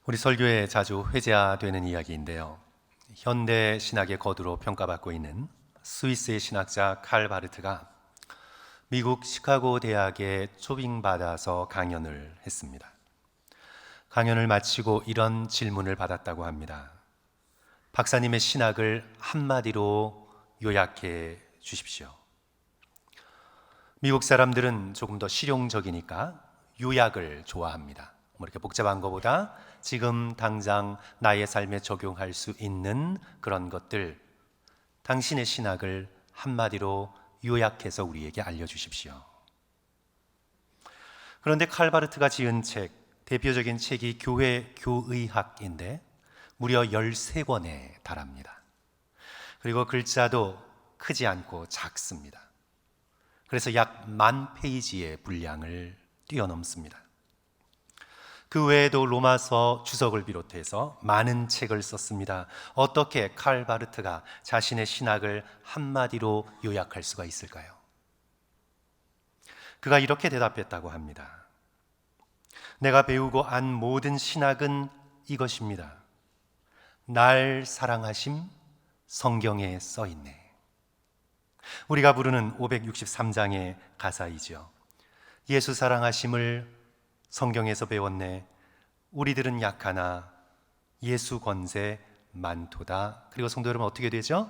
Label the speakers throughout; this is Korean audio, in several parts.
Speaker 1: 우리 설교에 자주 회자되는 이야기인데요. 현대 신학의 거두로 평가받고 있는 스위스의 신학자 칼 바르트가 미국 시카고 대학에 초빙받아서 강연을 했습니다. 강연을 마치고 이런 질문을 받았다고 합니다. 박사님의 신학을 한마디로 요약해 주십시오. 미국 사람들은 조금 더 실용적이니까 요약을 좋아합니다. 이렇게 복잡한 것보다 지금 당장 나의 삶에 적용할 수 있는 그런 것들, 당신의 신학을 한마디로 요약해서 우리에게 알려주십시오. 그런데 칼바르트가 지은 책, 대표적인 책이 교회 교의학인데 무려 13권에 달합니다. 그리고 글자도 크지 않고 작습니다. 그래서 약 10,000페이지의 분량을 뛰어넘습니다. 그 외에도 로마서 주석을 비롯해서 많은 책을 썼습니다. 어떻게 칼 바르트가 자신의 신학을 한마디로 요약할 수가 있을까요? 그가 이렇게 대답했다고 합니다. 내가 배우고 안 모든 신학은 이것입니다. 날 사랑하심, 성경에 써 있네. 우리가 부르는 563장의 가사이죠. 예수 사랑하심을 성경에서 배웠네. 우리들은 약하나 예수 권세 많도다. 그리고 성도 여러분 어떻게 되죠?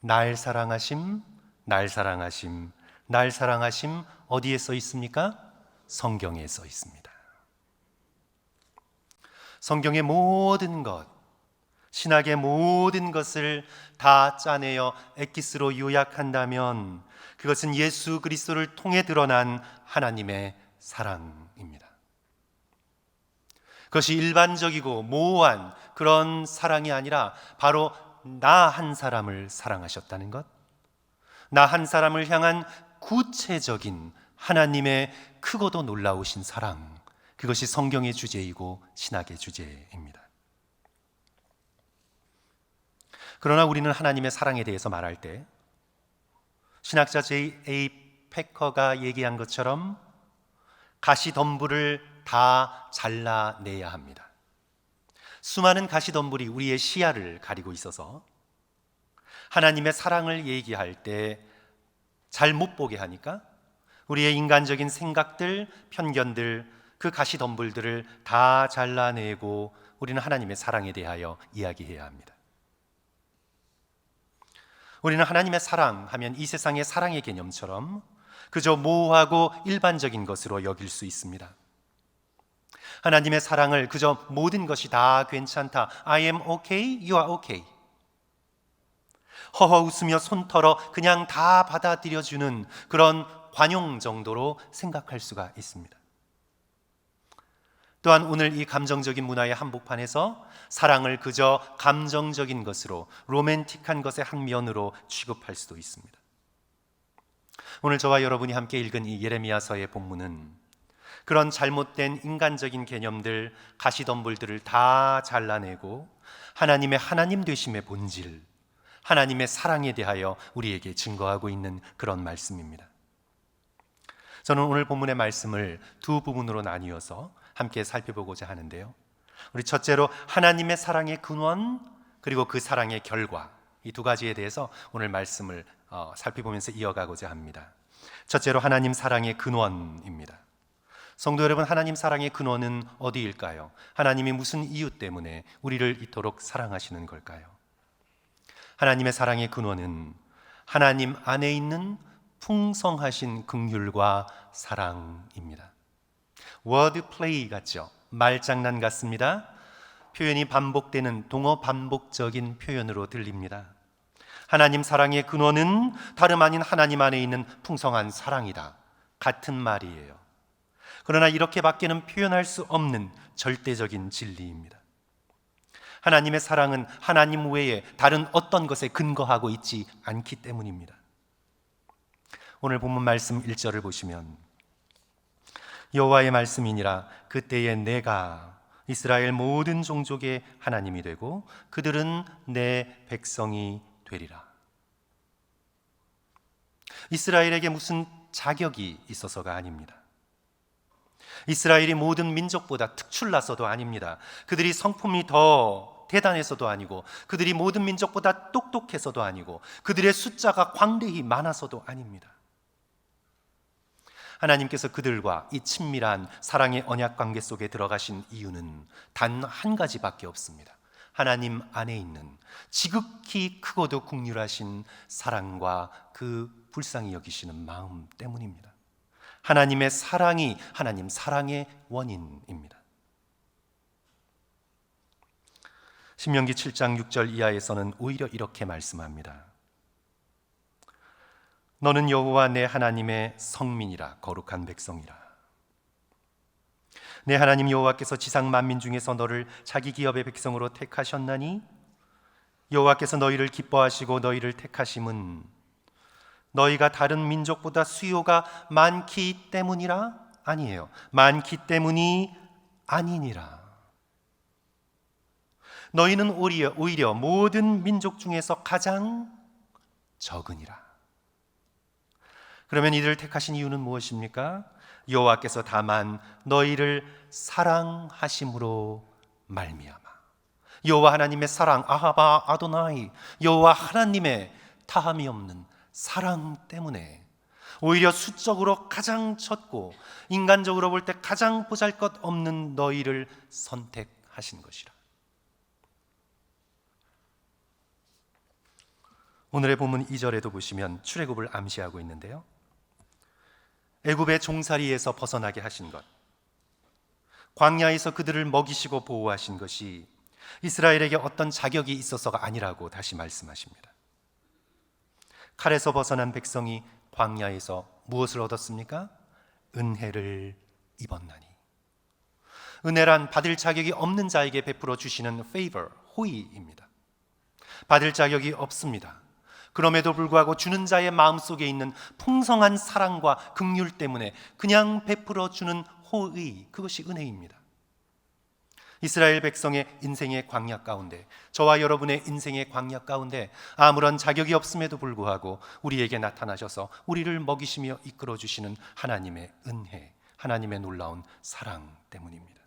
Speaker 1: 날 사랑하심, 날 사랑하심, 날 사랑하심 어디에 써 있습니까? 성경에 써 있습니다. 성경의 모든 것, 신학의 모든 것을 다 짜내어 엑기스로 요약한다면 그것은 예수 그리스도를 통해 드러난 하나님의 사랑입니다. 그것이 일반적이고 모호한 그런 사랑이 아니라 바로 나 한 사람을 사랑하셨다는 것, 나 한 사람을 향한 구체적인 하나님의 크고도 놀라우신 사랑, 그것이 성경의 주제이고 신학의 주제입니다. 그러나 우리는 하나님의 사랑에 대해서 말할 때 신학자 J.A. 패커가 얘기한 것처럼 가시덤불을 다 잘라내야 합니다. 수많은 가시덤불이 우리의 시야를 가리고 있어서 하나님의 사랑을 얘기할 때 잘 못 보게 하니까 우리의 인간적인 생각들, 편견들, 그 가시덤불들을 다 잘라내고 우리는 하나님의 사랑에 대하여 이야기해야 합니다. 우리는 하나님의 사랑 하면 이 세상의 사랑의 개념처럼 그저 모호하고 일반적인 것으로 여길 수 있습니다. 하나님의 사랑을 그저 모든 것이 다 괜찮다. I am okay, you are okay. 허허 웃으며 손 털어 그냥 다 받아들여주는 그런 관용 정도로 생각할 수가 있습니다. 또한 오늘 이 감정적인 문화의 한복판에서 사랑을 그저 감정적인 것으로, 로맨틱한 것의 한 면으로 취급할 수도 있습니다. 오늘 저와 여러분이 함께 읽은 이 예레미야서의 본문은 그런 잘못된 인간적인 개념들, 가시덤불들을 다 잘라내고 하나님의 하나님 되심의 본질, 하나님의 사랑에 대하여 우리에게 증거하고 있는 그런 말씀입니다. 저는 오늘 본문의 말씀을 두 부분으로 나뉘어서 함께 살펴보고자 하는데요. 우리 첫째로 하나님의 사랑의 근원, 그리고 그 사랑의 결과, 이 두 가지에 대해서 오늘 말씀을 살펴보면서 이어가고자 합니다. 첫째로 하나님 사랑의 근원입니다. 성도 여러분, 하나님 사랑의 근원은 어디일까요? 하나님이 무슨 이유 때문에 우리를 이토록 사랑하시는 걸까요? 하나님의 사랑의 근원은 하나님 안에 있는 풍성하신 긍휼과 사랑입니다. 워드플레이 같죠? 말장난 같습니다. 표현이 반복되는 동어 반복적인 표현으로 들립니다. 하나님 사랑의 근원은 다름 아닌 하나님 안에 있는 풍성한 사랑이다. 같은 말이에요. 그러나 이렇게밖에는 표현할 수 없는 절대적인 진리입니다. 하나님의 사랑은 하나님 외에 다른 어떤 것에 근거하고 있지 않기 때문입니다. 오늘 본문 말씀 1절을 보시면 여호와의 말씀이니라 그때에 내가 이스라엘 모든 종족의 하나님이 되고 그들은 내 백성이 되리라. 이스라엘에게 무슨 자격이 있어서가 아닙니다. 이스라엘이 모든 민족보다 특출나서도 아닙니다. 그들이 성품이 더 대단해서도 아니고, 그들이 모든 민족보다 똑똑해서도 아니고, 그들의 숫자가 광대히 많아서도 아닙니다. 하나님께서 그들과 이 친밀한 사랑의 언약 관계 속에 들어가신 이유는 단 한 가지밖에 없습니다. 하나님 안에 있는 지극히 크고도 긍휼하신 사랑과 그 불쌍히 여기시는 마음 때문입니다. 하나님의 사랑이 하나님 사랑의 원인입니다. 신명기 7장 6절 이하에서는 오히려 이렇게 말씀합니다. 너는 여호와 내 하나님의 성민이라, 거룩한 백성이라. 내 하나님 여호와께서 지상 만민 중에서 너를 자기 기업의 백성으로 택하셨나니, 여호와께서 너희를 기뻐하시고 너희를 택하심은 너희가 다른 민족보다 수요가 많기 때문이라? 아니에요. 많기 때문이 아니니라. 너희는 오히려 모든 민족 중에서 가장 적으니라. 그러면 이들을 택하신 이유는 무엇입니까? 여호와께서 다만 너희를 사랑하심으로 말미암아. 여호와 하나님의 사랑, 아하바 아도나이, 여호와 하나님의 타함이 없는 사랑 때문에 오히려 수적으로 가장 적고 인간적으로 볼 때 가장 보잘것없는 너희를 선택하신 것이라. 오늘의 본문 2절에도 보시면 출애굽을 암시하고 있는데요, 애굽의 종살이에서 벗어나게 하신 것, 광야에서 그들을 먹이시고 보호하신 것이 이스라엘에게 어떤 자격이 있어서가 아니라고 다시 말씀하십니다. 칼에서 벗어난 백성이 광야에서 무엇을 얻었습니까? 은혜를 입었나니. 은혜란 받을 자격이 없는 자에게 베풀어 주시는 favor, 호의입니다. 받을 자격이 없습니다. 그럼에도 불구하고 주는 자의 마음속에 있는 풍성한 사랑과 긍휼 때문에 그냥 베풀어 주는 호의, 그것이 은혜입니다. 이스라엘 백성의 인생의 광야 가운데, 저와 여러분의 인생의 광야 가운데 아무런 자격이 없음에도 불구하고 우리에게 나타나셔서 우리를 먹이시며 이끌어 주시는 하나님의 은혜, 하나님의 놀라운 사랑 때문입니다.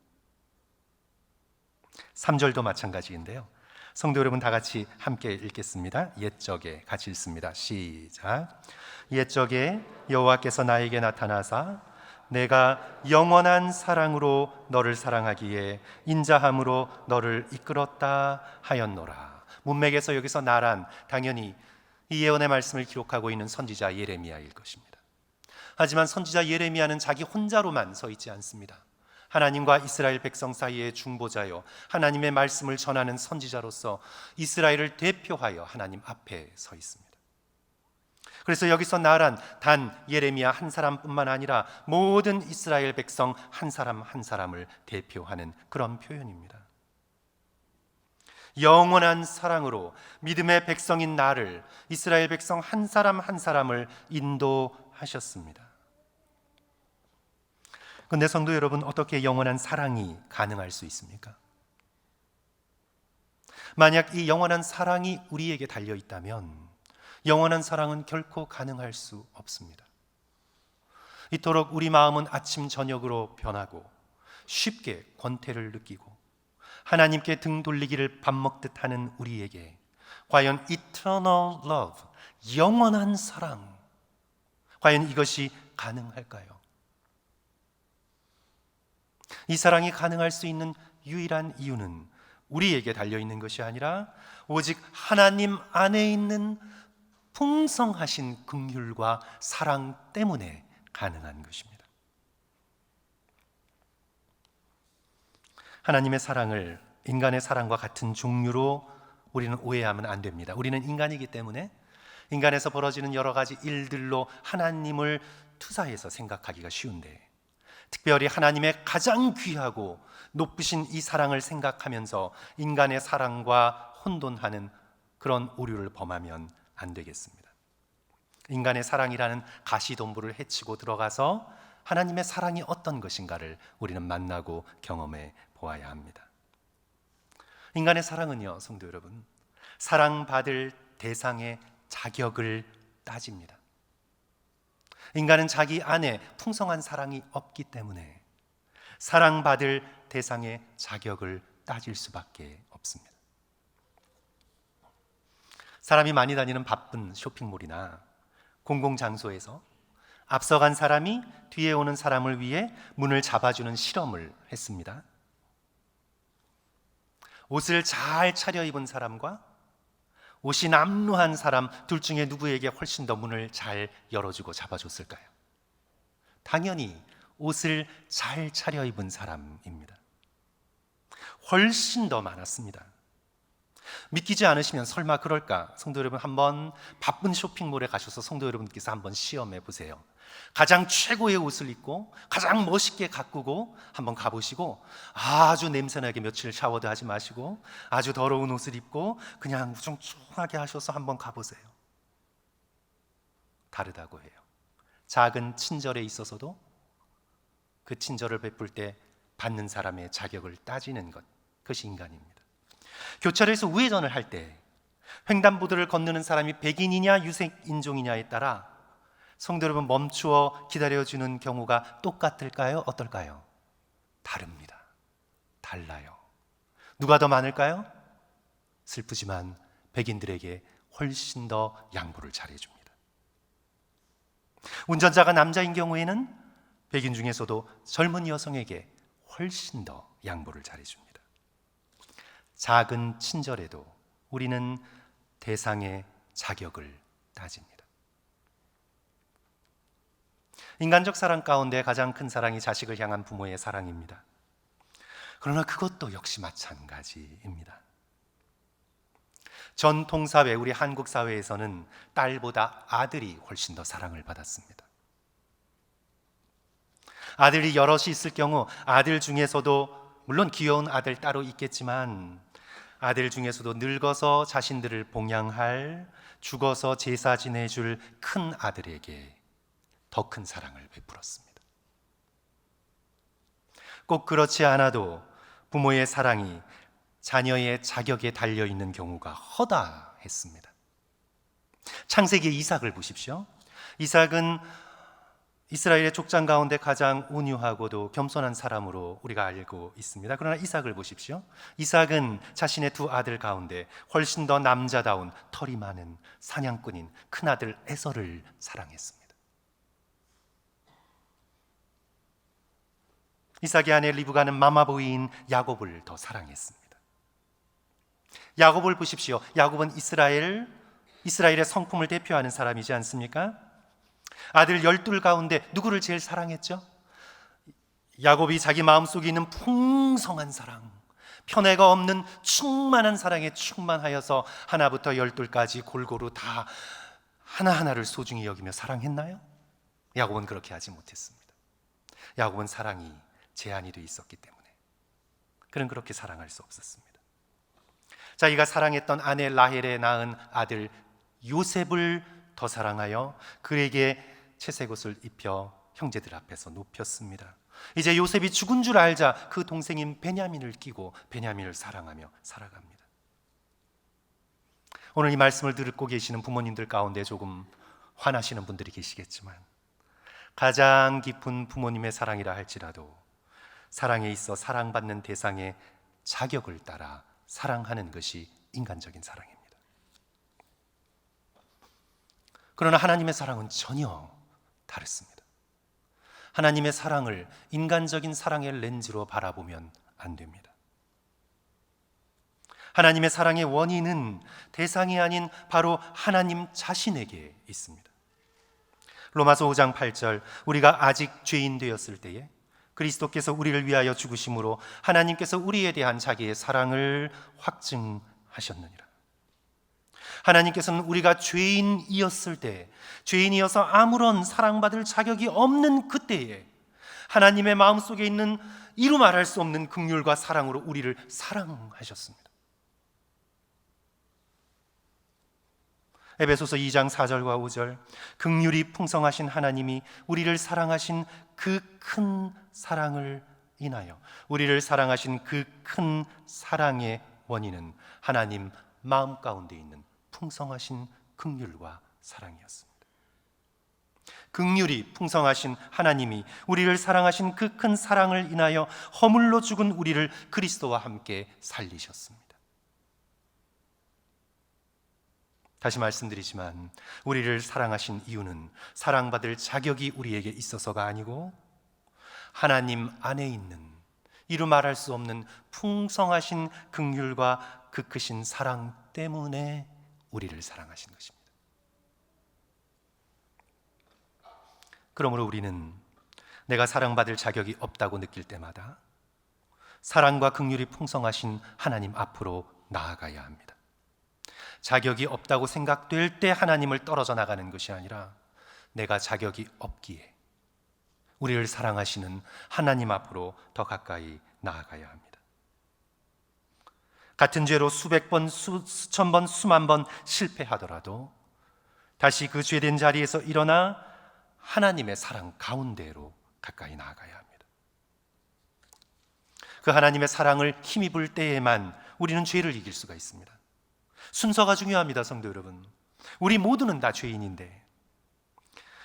Speaker 1: 3절도 마찬가지인데요, 성도 여러분 다 같이 함께 읽겠습니다. 옛적에 같이 읽습니다. 시작. 옛적에 여호와께서 나에게 나타나사 내가 영원한 사랑으로 너를 사랑하기에 인자함으로 너를 이끌었다 하였노라. 문맥에서 여기서 나란, 당연히 이 예언의 말씀을 기록하고 있는 선지자 예레미야일 것입니다. 하지만 선지자 예레미야는 자기 혼자로만 서 있지 않습니다. 하나님과 이스라엘 백성 사이의 중보자요, 하나님의 말씀을 전하는 선지자로서 이스라엘을 대표하여 하나님 앞에 서 있습니다. 그래서 여기서 나란 단 예레미야 한 사람뿐만 아니라 모든 이스라엘 백성 한 사람 한 사람을 대표하는 그런 표현입니다. 영원한 사랑으로 믿음의 백성인 나를, 이스라엘 백성 한 사람 한 사람을 인도하셨습니다. 그런데 성도 여러분, 어떻게 영원한 사랑이 가능할 수 있습니까? 만약 이 영원한 사랑이 우리에게 달려 있다면 영원한 사랑은 결코 가능할 수 없습니다. 이토록 우리 마음은 아침 저녁으로 변하고 쉽게 권태를 느끼고 하나님께 등 돌리기를 밥 먹듯 하는 우리에게 과연 eternal love, 영원한 사랑, 과연 이것이 가능할까요? 이 사랑이 가능할 수 있는 유일한 이유는 우리에게 달려있는 것이 아니라 오직 하나님 안에 있는 풍성하신 긍휼과 사랑 때문에 가능한 것입니다. 하나님의 사랑을 인간의 사랑과 같은 종류로 우리는 오해하면 안 됩니다. 우리는 인간이기 때문에 인간에서 벌어지는 여러 가지 일들로 하나님을 투사해서 생각하기가 쉬운데, 특별히 하나님의 가장 귀하고 높으신 이 사랑을 생각하면서 인간의 사랑과 혼돈하는 그런 오류를 범하면 안 되겠습니다. 인간의 사랑이라는 가시덤불을 헤치고 들어가서 하나님의 사랑이 어떤 것인가를 우리는 만나고 경험해 보아야 합니다. 인간의 사랑은요, 성도 여러분, 사랑받을 대상의 자격을 따집니다. 인간은 자기 안에 풍성한 사랑이 없기 때문에 사랑받을 대상의 자격을 따질 수밖에 없습니다. 사람이 많이 다니는 바쁜 쇼핑몰이나 공공장소에서 앞서간 사람이 뒤에 오는 사람을 위해 문을 잡아주는 실험을 했습니다. 옷을 잘 차려입은 사람과 옷이 남루한 사람 둘 중에 누구에게 훨씬 더 문을 잘 열어주고 잡아줬을까요? 당연히 옷을 잘 차려입은 사람입니다. 훨씬 더 많았습니다. 믿기지 않으시면 설마 그럴까? 성도 여러분, 한번 바쁜 쇼핑몰에 가셔서 성도 여러분께서 한번 시험해 보세요. 가장 최고의 옷을 입고 가장 멋있게 가꾸고 한번 가보시고, 아주 냄새나게 며칠 샤워도 하지 마시고 아주 더러운 옷을 입고 그냥 우중충하게 하셔서 한번 가보세요. 다르다고 해요. 작은 친절에 있어서도 그 친절을 베풀 때 받는 사람의 자격을 따지는 것, 그것이 인간입니다. 교차로에서 우회전을 할 때 횡단보도를 건너는 사람이 백인이냐 유색인종이냐에 따라 성도 여러분, 멈추어 기다려주는 경우가 똑같을까요? 어떨까요? 다릅니다. 달라요. 누가 더 많을까요? 슬프지만 백인들에게 훨씬 더 양보를 잘해줍니다. 운전자가 남자인 경우에는 백인 중에서도 젊은 여성에게 훨씬 더 양보를 잘해줍니다. 작은 친절에도 우리는 대상의 자격을 따집니다. 인간적 사랑 가운데 가장 큰 사랑이 자식을 향한 부모의 사랑입니다. 그러나 그것도 역시 마찬가지입니다. 전통사회, 우리 한국 사회에서는 딸보다 아들이 훨씬 더 사랑을 받았습니다. 아들이 여럿이 있을 경우 아들 중에서도, 물론 귀여운 아들 따로 있겠지만, 아들 중에서도 늙어서 자신들을 봉양할, 죽어서 제사 지내줄 큰 아들에게 더 큰 사랑을 베풀었습니다. 꼭 그렇지 않아도 부모의 사랑이 자녀의 자격에 달려있는 경우가 허다했습니다. 창세기 이삭을 보십시오. 이삭은 이스라엘의 족장 가운데 가장 온유하고도 겸손한 사람으로 우리가 알고 있습니다. 그러나 이삭을 보십시오. 이삭은 자신의 두 아들 가운데 훨씬 더 남자다운 털이 많은 사냥꾼인 큰아들 에서를 사랑했습니다. 이삭의 아내 리브가는 마마보이인 야곱을 더 사랑했습니다. 야곱을 보십시오. 야곱은 이스라엘의 성품을 대표하는 사람이지 않습니까? 아들 12 가운데 누구를 제일 사랑했죠? 야곱이 자기 마음속에 있는 풍성한 사랑, 편애가 없는 충만한 사랑에 충만하여서 하나부터 12까지 골고루 다 하나하나를 소중히 여기며 사랑했나요? 야곱은 그렇게 하지 못했습니다. 야곱은 사랑이 제한이 돼 있었기 때문에 그는 그렇게 사랑할 수 없었습니다. 자기가 사랑했던 아내 라헬의 낳은 아들 요셉을 더 사랑하여 그에게 채색옷을 입혀 형제들 앞에서 높였습니다. 이제 요셉이 죽은 줄 알자 그 동생인 베냐민을 끼고 베냐민을 사랑하며 살아갑니다. 오늘 이 말씀을 듣고 계시는 부모님들 가운데 조금 화나시는 분들이 계시겠지만, 가장 깊은 부모님의 사랑이라 할지라도 사랑에 있어 사랑받는 대상의 자격을 따라 사랑하는 것이 인간적인 사랑입니다. 그러나 하나님의 사랑은 전혀 다릅니다. 하나님의 사랑을 인간적인 사랑의 렌즈로 바라보면 안 됩니다. 하나님의 사랑의 원인은 대상이 아닌 바로 하나님 자신에게 있습니다. 로마서 5장 8절, 우리가 아직 죄인 되었을 때에 그리스도께서 우리를 위하여 죽으심으로 하나님께서 우리에 대한 자기의 사랑을 확증하셨느니라. 하나님께서는 우리가 죄인이었을 때, 죄인이어서 아무런 사랑받을 자격이 없는 그때에 하나님의 마음속에 있는 이루 말할 수 없는 긍휼과 사랑으로 우리를 사랑하셨습니다. 에베소서 2장 4절과 5절, 긍휼이 풍성하신 하나님이 우리를 사랑하신 그 큰 사랑을 인하여, 우리를 사랑하신 그 큰 사랑의 원인은 하나님 마음 가운데 있는 풍성하신 긍휼과 사랑이었습니다. 긍휼이 풍성하신 하나님이 우리를 사랑하신 그 큰 사랑을 인하여 허물로 죽은 우리를 그리스도와 함께 살리셨습니다. 다시 말씀드리지만 우리를 사랑하신 이유는 사랑받을 자격이 우리에게 있어서가 아니고 하나님 안에 있는 이루 말할 수 없는 풍성하신 긍휼과 그 크신 사랑 때문에 우리를 사랑하신 것입니다. 그러므로 우리는 내가 사랑받을 자격이 없다고 느낄 때마다 사랑과 긍휼이 풍성하신 하나님 앞으로 나아가야 합니다. 자격이 없다고 생각될 때 하나님을 떨어져 나가는 것이 아니라 내가 자격이 없기에 우리를 사랑하시는 하나님 앞으로 더 가까이 나아가야 합니다. 같은 죄로 수백 번, 수천 번, 수만 번 실패하더라도 다시 그 죄된 자리에서 일어나 하나님의 사랑 가운데로 가까이 나아가야 합니다. 그 하나님의 사랑을 힘입을 때에만 우리는 죄를 이길 수가 있습니다. 순서가 중요합니다, 성도 여러분. 우리 모두는 다 죄인인데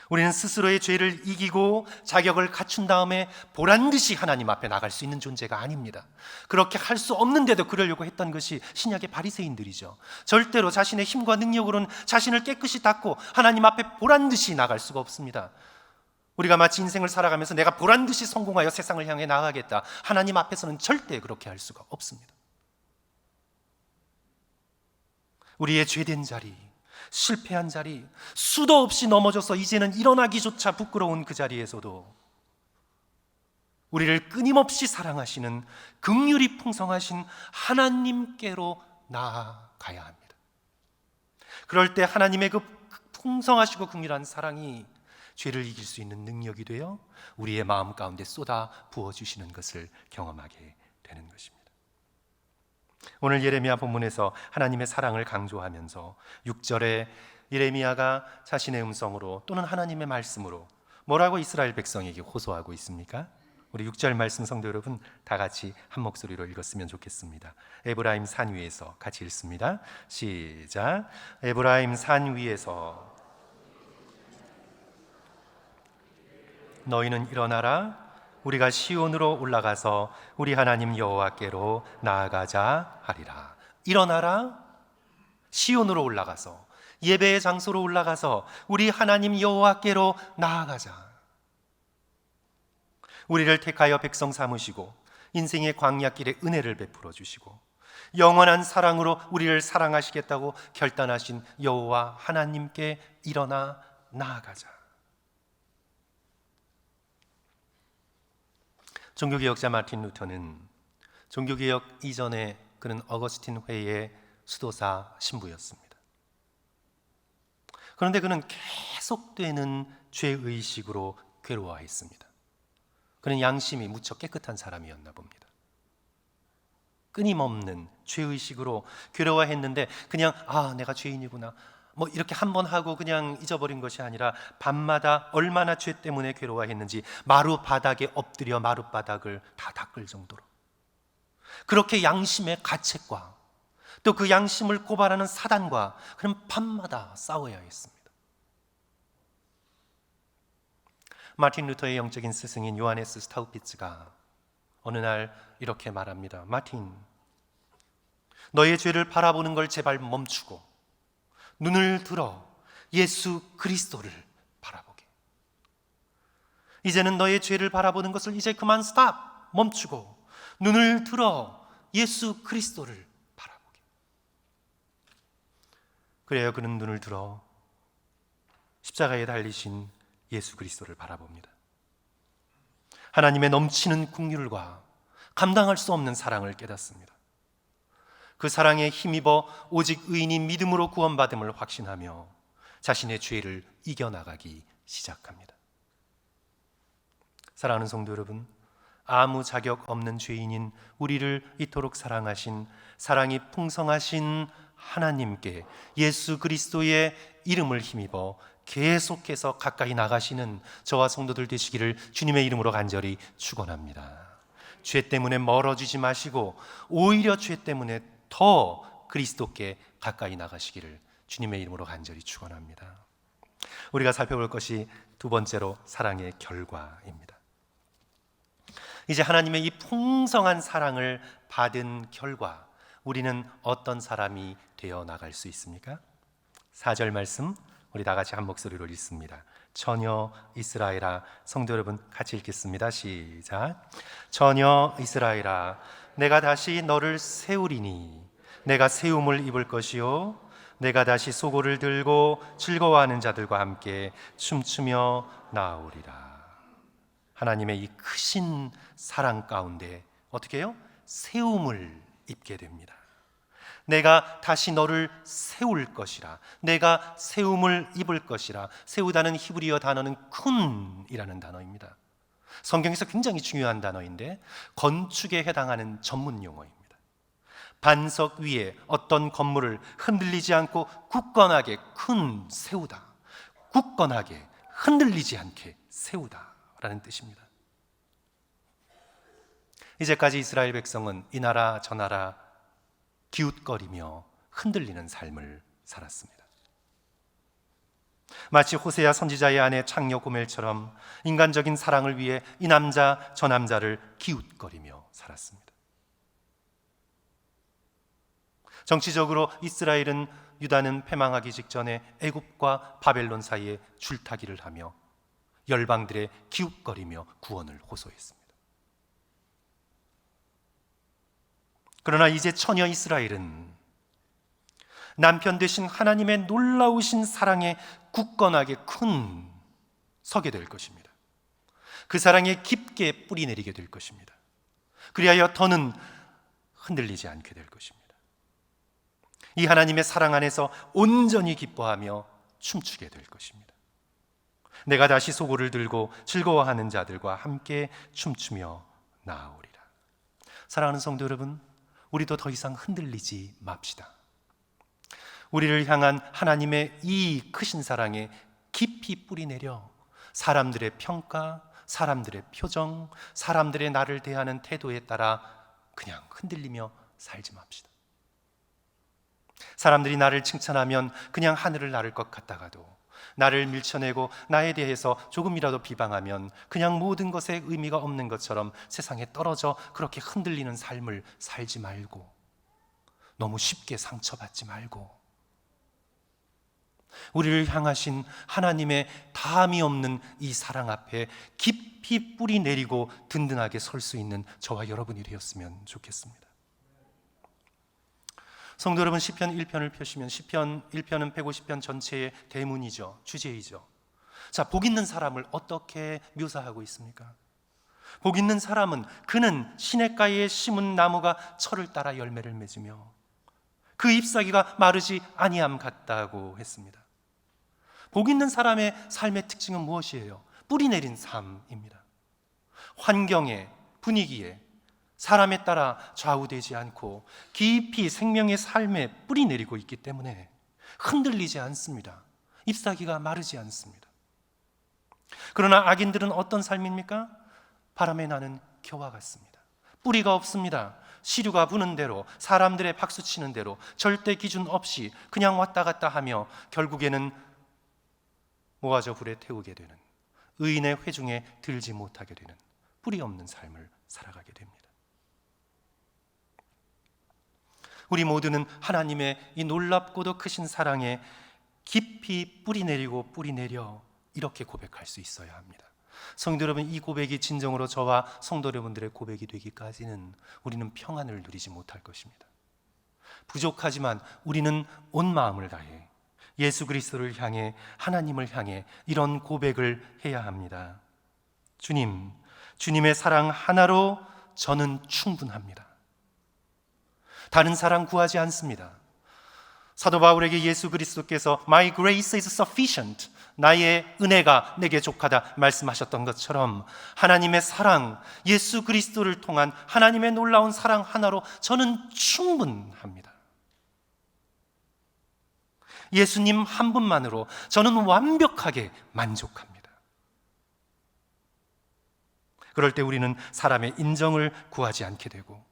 Speaker 1: 우리는 스스로의 죄를 이기고 자격을 갖춘 다음에 보란듯이 하나님 앞에 나갈 수 있는 존재가 아닙니다. 그렇게 할 수 없는데도 그러려고 했던 것이 신약의 바리새인들이죠. 절대로 자신의 힘과 능력으로는 자신을 깨끗이 닦고 하나님 앞에 보란듯이 나갈 수가 없습니다. 우리가 마치 인생을 살아가면서 내가 보란듯이 성공하여 세상을 향해 나가겠다, 하나님 앞에서는 절대 그렇게 할 수가 없습니다. 우리의 죄된 자리, 실패한 자리, 수도 없이 넘어져서 이제는 일어나기조차 부끄러운 그 자리에서도 우리를 끊임없이 사랑하시는 긍휼이 풍성하신 하나님께로 나아가야 합니다. 그럴 때 하나님의 그 풍성하시고 긍휼한 사랑이 죄를 이길 수 있는 능력이 되어 우리의 마음 가운데 쏟아 부어주시는 것을 경험하게 되는 것입니다. 오늘 예레미야 본문에서 하나님의 사랑을 강조하면서 6절에 예레미야가 자신의 음성으로 또는 하나님의 말씀으로 뭐라고 이스라엘 백성에게 호소하고 있습니까? 우리 6절 말씀 성도 여러분 다 같이 한 목소리로 읽었으면 좋겠습니다. 에브라임 산 위에서 같이 읽습니다. 시작. 에브라임 산 위에서 너희는 일어나라. 우리가 시온으로 올라가서 우리 하나님 여호와께로 나아가자 하리라. 일어나라. 시온으로 올라가서 예배의 장소로 올라가서 우리 하나님 여호와께로 나아가자. 우리를 택하여 백성 삼으시고 인생의 광야길에 은혜를 베풀어 주시고 영원한 사랑으로 우리를 사랑하시겠다고 결단하신 여호와 하나님께 일어나 나아가자. 종교개혁자 마틴 루터는 종교개혁 이전에 그는 어거스틴 회의 수도사 신부였습니다. 그런데 그는 계속되는 죄의식으로 괴로워했습니다. 그는 양심이 무척 깨끗한 사람이었나 봅니다. 끊임없는 죄의식으로 괴로워했는데 그냥 내가 죄인이구나 뭐 이렇게 한 번 하고 그냥 잊어버린 것이 아니라 밤마다 얼마나 죄 때문에 괴로워했는지 마룻바닥에 엎드려 마룻바닥을 다 닦을 정도로 그렇게 양심의 가책과 또 그 양심을 고발하는 사단과 그는 밤마다 싸워야 했습니다. 마틴 루터의 영적인 스승인 요하네스 스타우피츠가 어느 날 이렇게 말합니다. 마틴, 너의 죄를 바라보는 걸 제발 멈추고 눈을 들어 예수 그리스도를 바라보게. 이제는 너의 죄를 바라보는 것을 이제 그만 스탑, 멈추고 눈을 들어 예수 그리스도를 바라보게. 그래야 그는 눈을 들어 십자가에 달리신 예수 그리스도를 바라봅니다. 하나님의 넘치는 긍휼과 감당할 수 없는 사랑을 깨닫습니다. 그 사랑에 힘입어 오직 의인이 믿음으로 구원받음을 확신하며 자신의 죄를 이겨나가기 시작합니다. 사랑하는 성도 여러분, 아무 자격 없는 죄인인 우리를 이토록 사랑하신 사랑이 풍성하신 하나님께 예수 그리스도의 이름을 힘입어 계속해서 가까이 나가시는 저와 성도들 되시기를 주님의 이름으로 간절히 축원합니다. 죄 때문에 멀어지지 마시고 오히려 죄 때문에 더 그리스도께 가까이 나가시기를 주님의 이름으로 간절히 축원합니다. 우리가 살펴볼 것이 두 번째로 사랑의 결과입니다. 이제 하나님의 이 풍성한 사랑을 받은 결과 우리는 어떤 사람이 되어 나갈 수 있습니까? 4절 말씀 우리 다 같이 한 목소리로 읽습니다. 처녀 이스라엘아, 성도 여러분 같이 읽겠습니다. 시작. 처녀 이스라엘아, 내가 다시 너를 세우리니 내가 세움을 입을 것이요 내가 다시 소고를 들고 즐거워하는 자들과 함께 춤추며 나오리라. 하나님의 이 크신 사랑 가운데 어떻게 해요? 세움을 입게 됩니다. 내가 다시 너를 세울 것이라. 내가 세움을 입을 것이라. 세우다는 히브리어 단어는 쿤이라는 단어입니다. 성경에서 굉장히 중요한 단어인데 건축에 해당하는 전문 용어입니다. 반석 위에 어떤 건물을 흔들리지 않고 굳건하게 큰 세우다, 굳건하게 흔들리지 않게 세우다 라는 뜻입니다. 이제까지 이스라엘 백성은 이 나라 저 나라 기웃거리며 흔들리는 삶을 살았습니다. 마치 호세아 선지자의 아내 창녀 고멜처럼 인간적인 사랑을 위해 이 남자 저 남자를 기웃거리며 살았습니다. 정치적으로 이스라엘은 유다는 패망하기 직전에 애굽과 바벨론 사이에 줄타기를 하며 열방들의 기웃거리며 구원을 호소했습니다. 그러나 이제 처녀 이스라엘은 남편 되신 하나님의 놀라우신 사랑에 굳건하게 큰 서게 될 것입니다. 그 사랑에 깊게 뿌리 내리게 될 것입니다. 그리하여 더는 흔들리지 않게 될 것입니다. 이 하나님의 사랑 안에서 온전히 기뻐하며 춤추게 될 것입니다. 내가 다시 소고를 들고 즐거워하는 자들과 함께 춤추며 나아오리라. 사랑하는 성도 여러분, 우리도 더 이상 흔들리지 맙시다. 우리를 향한 하나님의 이 크신 사랑에 깊이 뿌리 내려 사람들의 평가, 사람들의 표정, 사람들의 나를 대하는 태도에 따라 그냥 흔들리며 살지 맙시다. 사람들이 나를 칭찬하면 그냥 하늘을 나를 것 같다가도 나를 밀쳐내고 나에 대해서 조금이라도 비방하면 그냥 모든 것에 의미가 없는 것처럼 세상에 떨어져 그렇게 흔들리는 삶을 살지 말고, 너무 쉽게 상처받지 말고, 우리를 향하신 하나님의 다함이 없는 이 사랑 앞에 깊이 뿌리 내리고 든든하게 설 수 있는 저와 여러분이 되었으면 좋겠습니다. 성도 여러분, 시편 1편을 펴시면 시편 1편은 150편 전체의 대문이죠. 주제이죠. 자, 복 있는 사람을 어떻게 묘사하고 있습니까? 복 있는 사람은 그는 시냇가에 심은 나무가 철을 따라 열매를 맺으며 그 잎사귀가 마르지 아니함 같다고 했습니다. 복 있는 사람의 삶의 특징은 무엇이에요? 뿌리 내린 삶입니다. 환경에, 분위기에, 사람에 따라 좌우되지 않고 깊이 생명의 삶에 뿌리 내리고 있기 때문에 흔들리지 않습니다. 잎사귀가 마르지 않습니다. 그러나 악인들은 어떤 삶입니까? 바람에 나는 겨와 같습니다. 뿌리가 없습니다. 시류가 부는 대로, 사람들의 박수치는 대로 절대 기준 없이 그냥 왔다 갔다 하며 결국에는 모아져 불에 태우게 되는, 의인의 회중에 들지 못하게 되는 뿌리 없는 삶을 살아가게 됩니다. 우리 모두는 하나님의 이 놀랍고도 크신 사랑에 깊이 뿌리 내리고 뿌리 내려 이렇게 고백할 수 있어야 합니다. 성도 여러분, 이 고백이 진정으로 저와 성도 여러분들의 고백이 되기까지는 우리는 평안을 누리지 못할 것입니다. 부족하지만 우리는 온 마음을 다해 예수 그리스도를 향해, 하나님을 향해 이런 고백을 해야 합니다. 주님, 주님의 사랑 하나로 저는 충분합니다. 다른 사랑 구하지 않습니다. 사도 바울에게 예수 그리스도께서 My grace is sufficient, 나의 은혜가 내게 족하다 말씀하셨던 것처럼 하나님의 사랑, 예수 그리스도를 통한 하나님의 놀라운 사랑 하나로 저는 충분합니다. 예수님 한 분만으로 저는 완벽하게 만족합니다. 그럴 때 우리는 사람의 인정을 구하지 않게 되고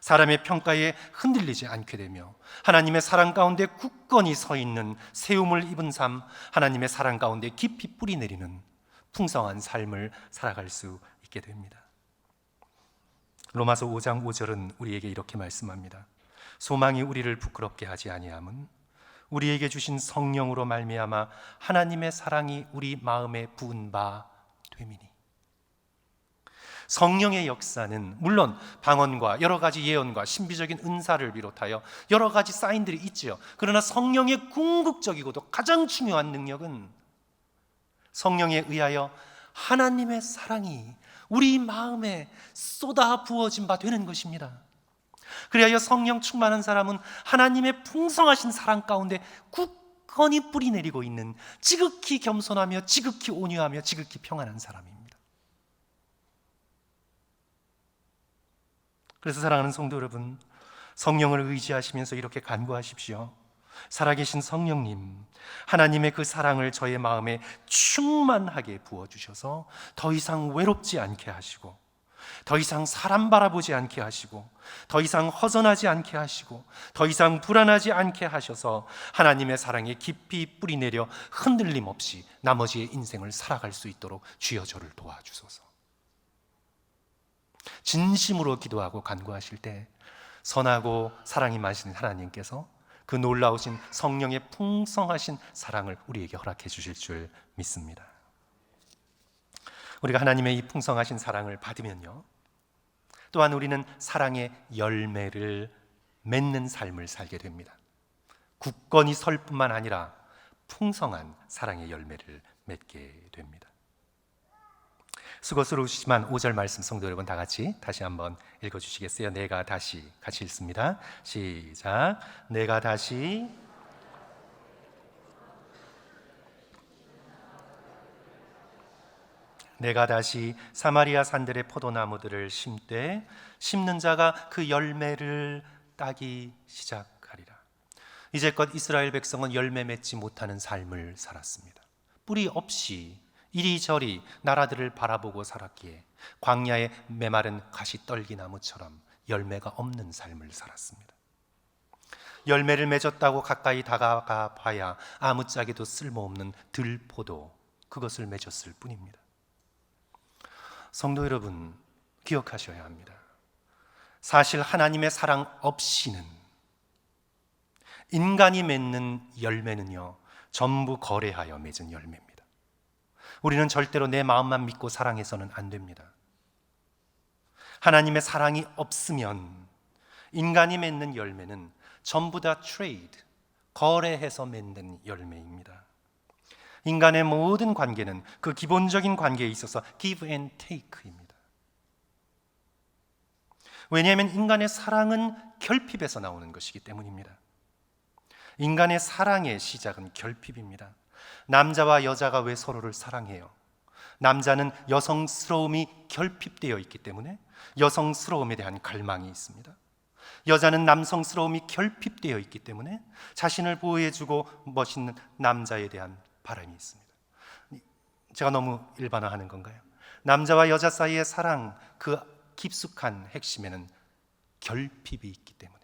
Speaker 1: 사람의 평가에 흔들리지 않게 되며 하나님의 사랑 가운데 굳건히 서 있는 세움을 입은 삶, 하나님의 사랑 가운데 깊이 뿌리 내리는 풍성한 삶을 살아갈 수 있게 됩니다. 로마서 5장 5절은 우리에게 이렇게 말씀합니다. 소망이 우리를 부끄럽게 하지 아니함은 우리에게 주신 성령으로 말미암아 하나님의 사랑이 우리 마음에 부은 바 됨이니. 성령의 역사는 물론 방언과 여러 가지 예언과 신비적인 은사를 비롯하여 여러 가지 사인들이 있지요. 그러나 성령의 궁극적이고도 가장 중요한 능력은 성령에 의하여 하나님의 사랑이 우리 마음에 쏟아 부어진 바 되는 것입니다. 그리하여 성령 충만한 사람은 하나님의 풍성하신 사랑 가운데 굳건히 뿌리 내리고 있는 지극히 겸손하며 지극히 온유하며 지극히 평안한 사람입니다. 그래서 사랑하는 성도 여러분, 성령을 의지하시면서 이렇게 간구하십시오. 살아계신 성령님, 하나님의 그 사랑을 저의 마음에 충만하게 부어주셔서 더 이상 외롭지 않게 하시고, 더 이상 사람 바라보지 않게 하시고, 더 이상 허전하지 않게 하시고, 더 이상 불안하지 않게 하셔서 하나님의 사랑에 깊이 뿌리내려 흔들림 없이 나머지의 인생을 살아갈 수 있도록 주여 저를 도와주소서. 진심으로 기도하고 간구하실 때 선하고 사랑이 많으신 하나님께서 그 놀라우신 성령의 풍성하신 사랑을 우리에게 허락해 주실 줄 믿습니다. 우리가 하나님의 이 풍성하신 사랑을 받으면요, 또한 우리는 사랑의 열매를 맺는 삶을 살게 됩니다. 굳건히 설 뿐만 아니라 풍성한 사랑의 열매를 맺게 됩니다. 수고스러우시지만 5절 말씀 성도 여러분 다 같이 다시 한번 읽어주시겠어요? 내가 다시 같이 읽습니다. 시작. 내가 다시 사마리아 산들의 포도나무들을 심되 심는 자가 그 열매를 따기 시작하리라. 이제껏 이스라엘 백성은 열매 맺지 못하는 삶을 살았습니다. 뿌리 없이 이리저리 나라들을 바라보고 살았기에 광야의 메마른 가시 떨기나무처럼 열매가 없는 삶을 살았습니다. 열매를 맺었다고 가까이 다가가 봐야 아무짝에도 쓸모없는 들포도, 그것을 맺었을 뿐입니다. 성도 여러분, 기억하셔야 합니다. 사실 하나님의 사랑 없이는 인간이 맺는 열매는요, 전부 거래하여 맺은 열매입니다. 우리는 절대로 내 마음만 믿고 사랑해서는 안 됩니다. 하나님의 사랑이 없으면 인간이 맺는 열매는 전부 다 트레이드, 거래해서 맺는 열매입니다. 인간의 모든 관계는 그 기본적인 관계에 있어서 give and take입니다. 왜냐하면 인간의 사랑은 결핍에서 나오는 것이기 때문입니다. 인간의 사랑의 시작은 결핍입니다. 남자와 여자가 왜 서로를 사랑해요? 남자는 여성스러움이 결핍되어 있기 때문에 여성스러움에 대한 갈망이 있습니다. 여자는 남성스러움이 결핍되어 있기 때문에 자신을 보호해주고 멋있는 남자에 대한 바람이 있습니다. 제가 너무 일반화하는 건가요? 남자와 여자 사이의 사랑, 그 깊숙한 핵심에는 결핍이 있기 때문에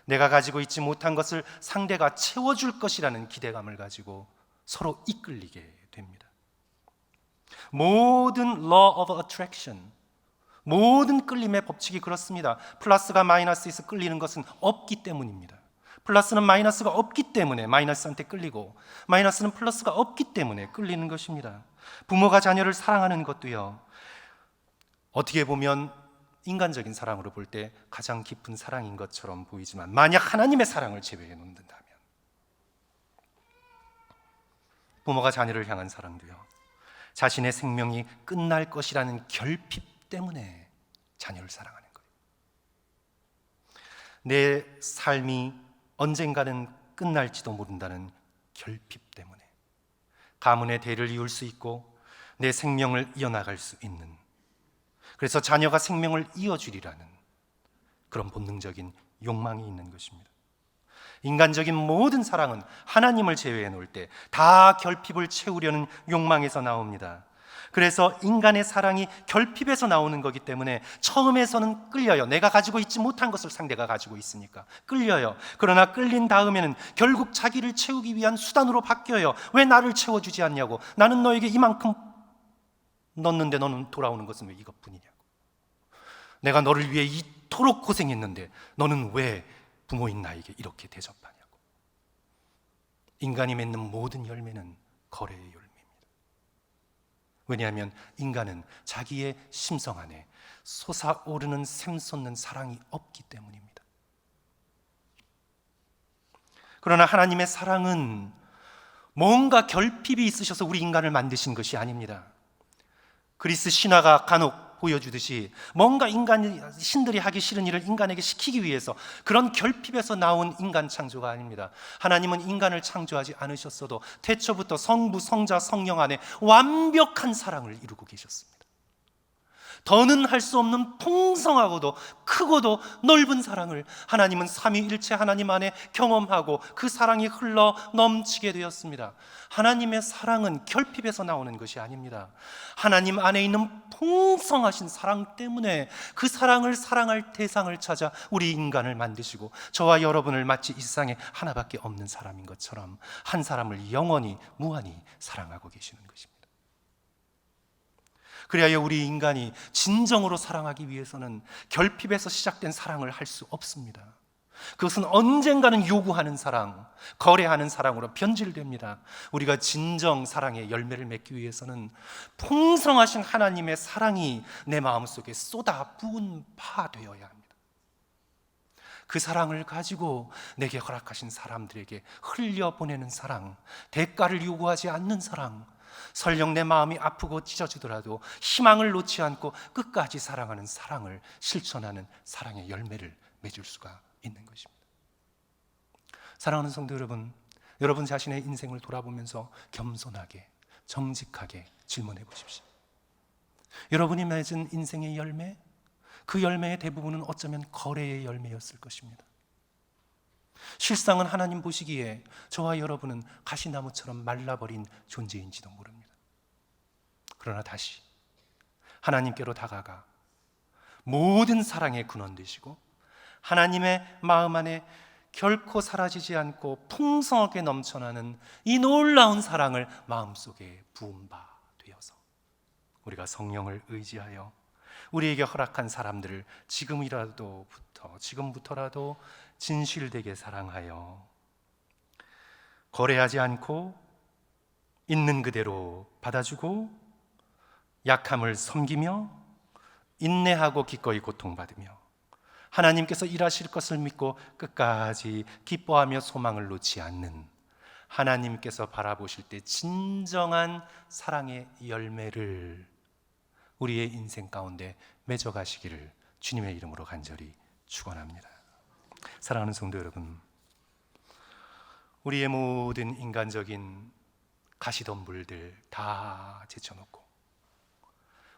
Speaker 1: 내가 가지고 있지 못한 것을 상대가 채워줄 것이라는 기대감을 가지고 서로 이끌리게 됩니다. 모든 law of attraction, 모든 끌림의 법칙이 그렇습니다. 플러스가 마이너스에서 끌리는 것은 없기 때문입니다. 플러스는 마이너스가 없기 때문에 마이너스한테 끌리고, 마이너스는 플러스가 없기 때문에 끌리는 것입니다. 부모가 자녀를 사랑하는 것도요, 어떻게 보면 인간적인 사랑으로 볼 때 가장 깊은 사랑인 것처럼 보이지만, 만약 하나님의 사랑을 제외해 놓는다면 부모가 자녀를 향한 사랑도요, 자신의 생명이 끝날 것이라는 결핍 때문에 자녀를 사랑하는 거예요. 내 삶이 언젠가는 끝날지도 모른다는 결핍 때문에 가문의 대를 이을 수 있고 내 생명을 이어나갈 수 있는, 그래서 자녀가 생명을 이어주리라는 그런 본능적인 욕망이 있는 것입니다. 인간적인 모든 사랑은 하나님을 제외해 놓을 때 다 결핍을 채우려는 욕망에서 나옵니다. 그래서 인간의 사랑이 결핍에서 나오는 거기 때문에 처음에서는 끌려요. 내가 가지고 있지 못한 것을 상대가 가지고 있으니까 끌려요. 그러나 끌린 다음에는 결국 자기를 채우기 위한 수단으로 바뀌어요. 왜 나를 채워주지 않냐고. 나는 너에게 이만큼 넣는데 너는 돌아오는 것은 왜 이것뿐이냐고. 내가 너를 위해 이토록 고생했는데 너는 왜 부모인 나에게 이렇게 대접하냐고. 인간이 맺는 모든 열매는 거래의 열매입니다. 왜냐하면 인간은 자기의 심성 안에 솟아오르는 샘솟는 사랑이 없기 때문입니다. 그러나 하나님의 사랑은 뭔가 결핍이 있으셔서 우리 인간을 만드신 것이 아닙니다. 그리스 신화가 간혹 보여주듯이 뭔가 신들이 하기 싫은 일을 인간에게 시키기 위해서 그런 결핍에서 나온 인간 창조가 아닙니다. 하나님은 인간을 창조하지 않으셨어도 태초부터 성부, 성자, 성령 안에 완벽한 사랑을 이루고 계셨습니다. 더는 할 수 없는 풍성하고도 크고도 넓은 사랑을 하나님은 삼위일체 하나님 안에 경험하고 그 사랑이 흘러 넘치게 되었습니다. 하나님의 사랑은 결핍에서 나오는 것이 아닙니다. 하나님 안에 있는 풍성하신 사랑 때문에 그 사랑을 사랑할 대상을 찾아 우리 인간을 만드시고 저와 여러분을 마치 이 세상에 하나밖에 없는 사람인 것처럼 한 사람을 영원히 무한히 사랑하고 계시는 것입니다. 그리하여 우리 인간이 진정으로 사랑하기 위해서는 결핍에서 시작된 사랑을 할 수 없습니다. 그것은 언젠가는 요구하는 사랑, 거래하는 사랑으로 변질됩니다. 우리가 진정 사랑의 열매를 맺기 위해서는 풍성하신 하나님의 사랑이 내 마음속에 쏟아 부은 바 되어야 합니다. 그 사랑을 가지고 내게 허락하신 사람들에게 흘려보내는 사랑, 대가를 요구하지 않는 사랑, 설령 내 마음이 아프고 찢어지더라도 희망을 놓지 않고 끝까지 사랑하는 사랑을 실천하는 사랑의 열매를 맺을 수가 있는 것입니다. 사랑하는 성도 여러분, 여러분 자신의 인생을 돌아보면서 겸손하게, 정직하게 질문해 보십시오. 여러분이 맺은 인생의 열매, 그 열매의 대부분은 어쩌면 거래의 열매였을 것입니다. 실상은 하나님 보시기에 저와 여러분은 가시나무처럼 말라버린 존재인지도 모릅니다. 그러나 다시 하나님께로 다가가 모든 사랑의 근원 되시고 하나님의 마음 안에 결코 사라지지 않고 풍성하게 넘쳐나는 이 놀라운 사랑을 마음속에 부은 바 되어서 우리가 성령을 의지하여 우리에게 허락한 사람들을 지금부터라도 진실되게 사랑하여 거래하지 않고 있는 그대로 받아주고 약함을 섬기며 인내하고 기꺼이 고통받으며 하나님께서 일하실 것을 믿고 끝까지 기뻐하며 소망을 놓지 않는 하나님께서 바라보실 때 진정한 사랑의 열매를 우리의 인생 가운데 맺어가시기를 주님의 이름으로 간절히 축원합니다. 사랑하는 성도 여러분, 우리의 모든 인간적인 가시덤불들 다 제쳐놓고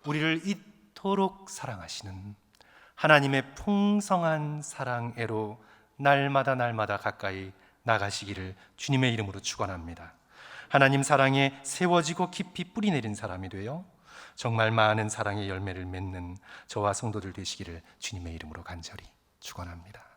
Speaker 1: 우리를 이토록 사랑하시는 하나님의 풍성한 사랑애로 날마다 가까이 나가시기를 주님의 이름으로 축원합니다. 하나님 사랑에 세워지고 깊이 뿌리 내린 사람이 되어 정말 많은 사랑의 열매를 맺는 저와 성도들 되시기를 주님의 이름으로 간절히 축원합니다.